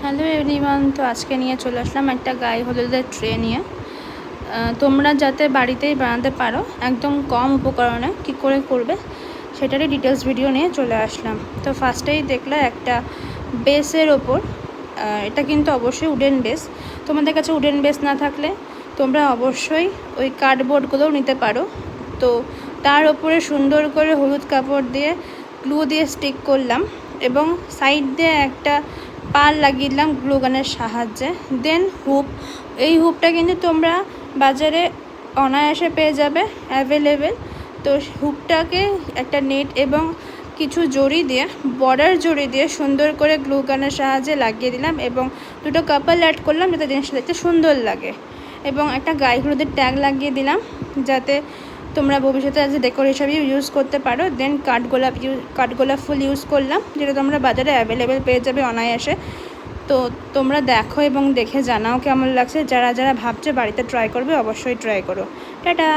Hello everyone, তো আজকে নিয়ে চলে আসলাম একটা গায়ে হলুদের ট্রে নিয়ে। তোমরা যাতে বাড়িতেই বানাতে পারো একদম কম উপকরণে কি করে করবে সেটারই ডিটেলস ভিডিও নিয়ে চলে আসলাম। তো ফার্স্টেই দেখলে একটা বেসের ওপর, এটা কিন্তু অবশ্যই উডেন বেস। তোমাদের কাছে উডেন বেস না থাকলে তোমরা অবশ্যই ওই কার্ডবোর্ডগুলোও নিতে পারো। তো তার ওপরে সুন্দর করে হলুদ কাপড় দিয়ে গ্লু দিয়ে স্টিক করলাম এবং সাইড দিয়ে একটা পাল লাগিয়ে দিলাম গ্লু গানের সাহায্যে। দেন হুপ, এই হুপটা কিন্তু তোমরা বাজারে অনায়াসে পেয়ে যাবে, অ্যাভেলেবেল। তো হুপটাকে একটা নেট এবং কিছু জড়ি দিয়ে, বর্ডার জড়ি দিয়ে সুন্দর করে গ্লু গানের সাহায্যে লাগিয়ে দিলাম এবং দুটো কাপল অ্যাড করলাম যাতে জিনিসটা দেখতে সুন্দর লাগে, এবং একটা গায়ে হলুদের ট্যাগ লাগিয়ে দিলাম যাতে তোমরা ভবিষ্যতে অ্যাজ এ ডেকোর হিসাবে ইউজ করতে পারো। দেন কাঠগোলাপ ফুল ইউজ করলাম, যেটা তোমরা বাজারে অ্যাভেলেবেল পেয়ে যাবে অনায়াসে। তো তোমরা দেখো এবং দেখে জানাও কেমন লাগছে। যারা যারা ভাবছে বাড়িতে ট্রাই করবে অবশ্যই ট্রাই করো। টাটা।